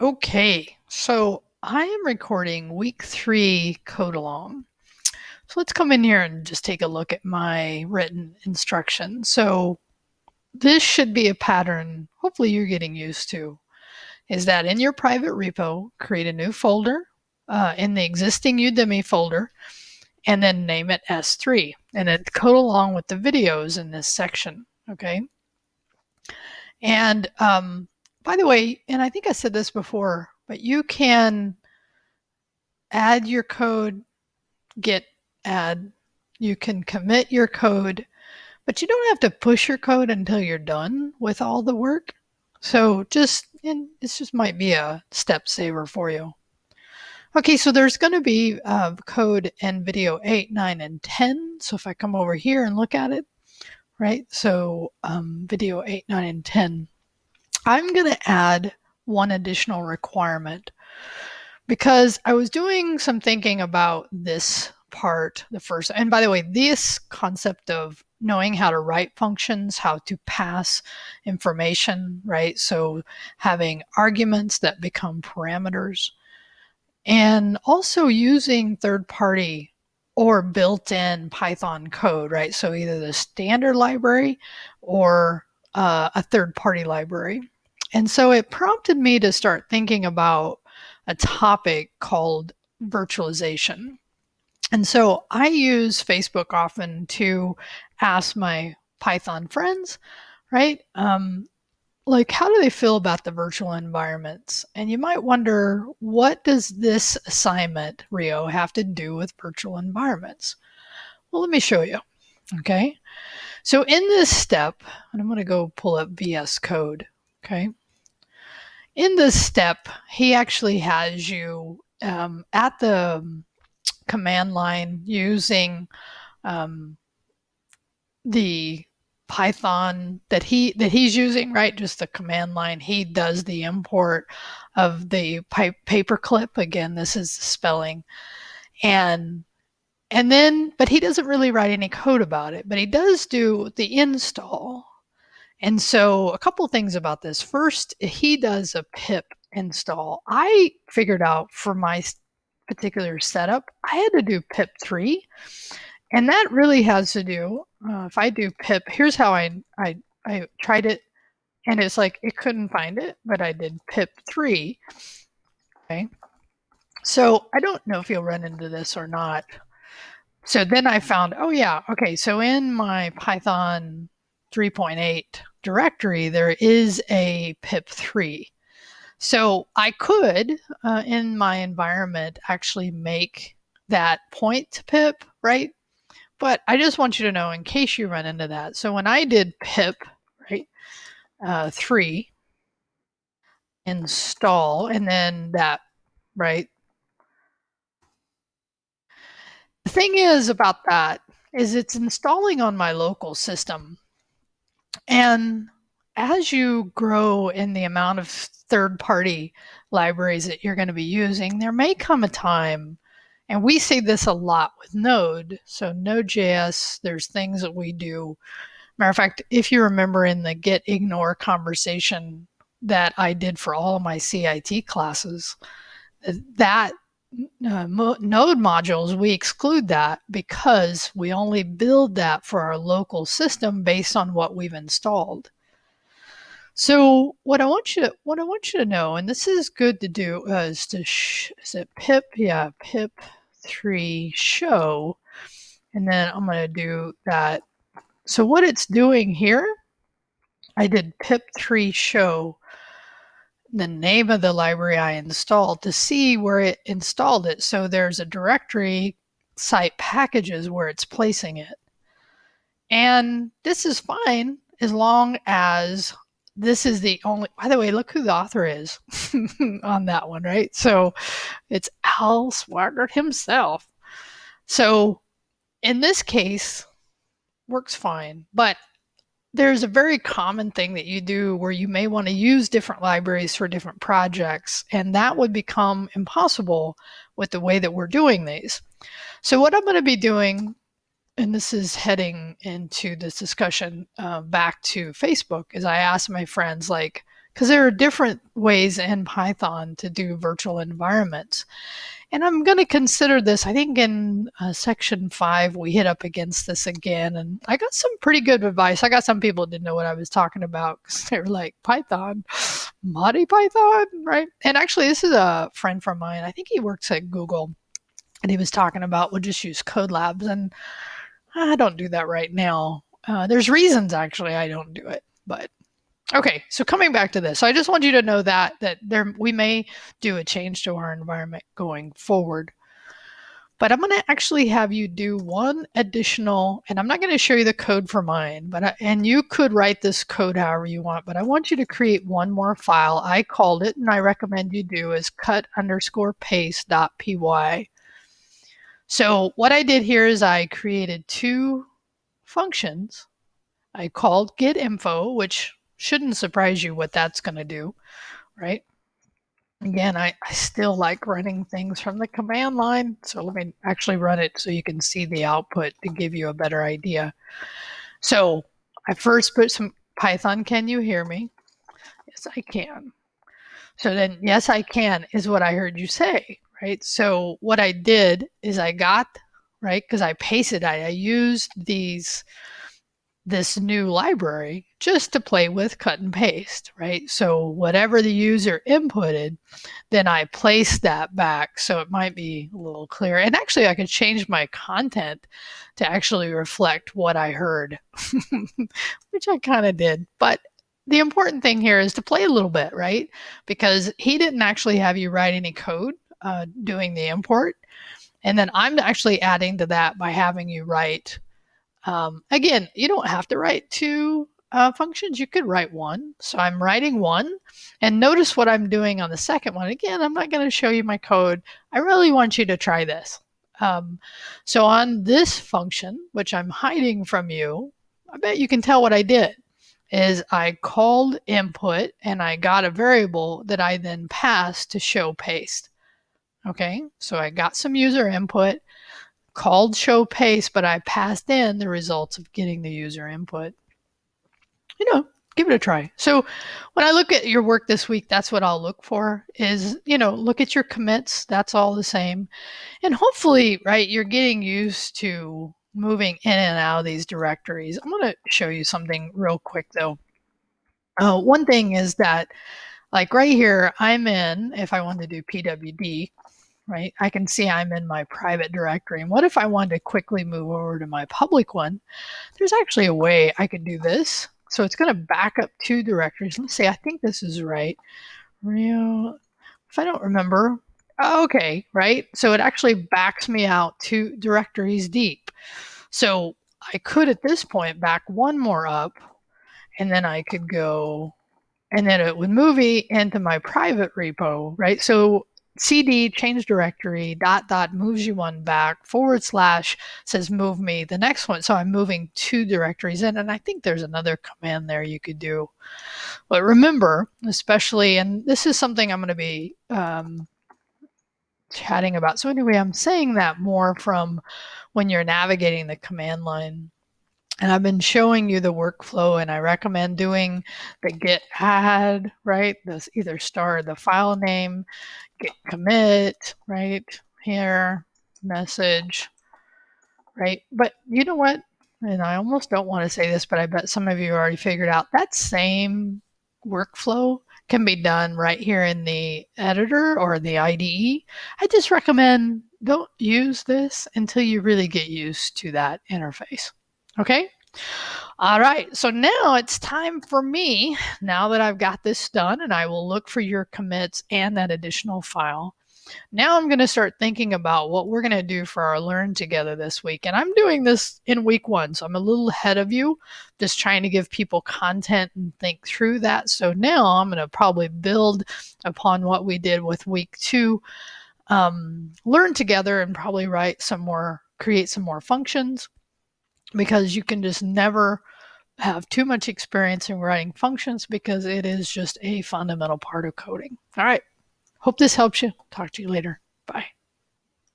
Okay, so I am recording week 3 code along. So let's come in here and just take a look at my written instruction. So this should be a pattern, hopefully you're getting used to, is that in your private repo, create a new folder in the existing Udemy folder, and then name it S3. And it code along with the videos in this section, okay? And by the way, and I think I said this before, but you can add your code, git add. You can commit your code, but you don't have to push your code until you're done with all the work. So and this just might be a step saver for you. Okay, so there's going to be code in video 8, 9, and 10. So if I come over here and look at it, right? So video 8, 9, and 10, I'm going to add one additional requirement because I was doing some thinking about this part, the first. And by the way, this concept of knowing how to write functions, how to pass information, right? So having arguments that become parameters, and also using third party or built in Python code, right? So either the standard library or a third party library. And so it prompted me to start thinking about a topic called virtualization. And so I use Facebook often to ask my Python friends, right? Like, how do they feel about the virtual environments? And you might wonder, what does this assignment, Rio, have to do with virtual environments? Well, let me show you. Okay. So in this step, and I'm going to go pull up VS Code. Okay. In this step, he actually has you at the command line using um, the Python that he's using, right? Just the command line. He does the import of the paperclip. Again, this is the spelling, and then, but he doesn't really write any code about it. But he does do the install. And so, a couple things about this. First, he does a pip install. I figured out for my particular setup, I had to do pip 3. And that really has to do, if I do pip, here's how I tried it, and it's like it couldn't find it, but I did pip 3. Okay. So I don't know if you'll run into this or not. So then I found, oh yeah, okay, so in my Python 3.8 directory, there is a pip 3. So I could, in my environment, actually make that point to pip, right? But I just want you to know in case you run into that. So when I did pip, right, 3 install, and then that, right. The thing is about that is it's installing on my local system. And as you grow in the amount of third party libraries that you're going to be using, there may come a time, and we see this a lot with Node. So Node.js, there's things that we do. Matter of fact, if you remember in the get ignore conversation that I did for all of my CIT classes, that node modules, we exclude that because we only build that for our local system based on what we've installed. So what I want you to know, and this is good to do, is to is it pip? Yeah, pip 3 show, and then I'm going to do that. So what it's doing here, I did pip 3 show the name of the library I installed to see where it installed it. So there's a directory, site packages, where it's placing it. And this is fine as long as this is the only, by the way, look who the author is on that one, right? So it's Al Swaggart himself. So in this case, works fine. But there's a very common thing that you do where you may want to use different libraries for different projects, and that would become impossible with the way that we're doing these. So what I'm going to be doing, and this is heading into this discussion back to Facebook, is I ask my friends, like, because there are different ways in Python to do virtual environments. And I'm going to consider this. I think in section 5, we hit up against this again. And I got some pretty good advice. I got some people who didn't know what I was talking about because they were like, Python, Monty Python, right? And actually, this is a friend from mine. I think he works at Google. And he was talking about we'll just use code labs. And I don't do that right now. There's reasons, actually, I don't do it. But okay, so coming back to this, so I just want you to know that we may do a change to our environment going forward. But I'm going to actually have you do one additional, and I'm not going to show you the code for mine, and you could write this code however you want, but I want you to create one more file. I called it, and I recommend you do, is cut_paste.py. So what I did here is I created 2 functions. I called getInfo, which shouldn't surprise you what that's going to do, right? Again, I still like running things from the command line. So let me actually run it so you can see the output to give you a better idea. So I first put some Python, can you hear me? Yes, I can. So then, yes, I can is what I heard you say, right? So what I did is I got, right, because I pasted, I used this new library just to play with cut and paste, right? So whatever the user inputted, then I placed that back so it might be a little clearer. And actually, I could change my content to actually reflect what I heard, which I kind of did. But the important thing here is to play a little bit, right? Because he didn't actually have you write any code doing the import. And then I'm actually adding to that by having you write again, you don't have to write 2 functions. You could write 1. So I'm writing 1. And notice what I'm doing on the second one. Again, I'm not going to show you my code. I really want you to try this. So on this function, which I'm hiding from you, I bet you can tell what I did is I called input and I got a variable that I then passed to show paste. Okay, so I got some user input, called show paste, but I passed in the results of getting the user input. Give it a try. So when I look at your work this week, that's what I'll look for is, look at your commits. That's all the same. And hopefully, right, you're getting used to moving in and out of these directories. I'm going to show you something real quick, though. One thing is that, like right here, I'm in, if I want to do pwd, right? I can see I'm in my private directory. And what if I wanted to quickly move over to my public one? There's actually a way I could do this. So it's going to back up 2 directories. Let's see, I think this is right. If I don't remember, okay, right? So it actually backs me out 2 directories deep. So I could at this point back 1 more up, and then I could go, and then it would move me into my private repo, right? So cd change directory ... moves you 1 back / says move me the next one. So I'm moving 2 directories in, and I think there's another command there you could do. But remember, especially, and this is something I'm going to be chatting about. So anyway, I'm saying that more from when you're navigating the command line. And I've been showing you the workflow, and I recommend doing the git add, right? This either star the file name, git commit, right? Here, message, right? But you know what? And I almost don't want to say this, but I bet some of you already figured out that same workflow can be done right here in the editor or the IDE. I just recommend don't use this until you really get used to that interface. Okay? All right, so now it's time for me, now that I've got this done, and I will look for your commits and that additional file. Now I'm going to start thinking about what we're going to do for our Learn Together this week. And I'm doing this in week 1, so I'm a little ahead of you, just trying to give people content and think through that. So now I'm going to probably build upon what we did with week 2, learn together, and probably create some more functions, because you can just never have too much experience in writing functions because it is just a fundamental part of coding. All right. Hope this helps you. Talk to you later. Bye.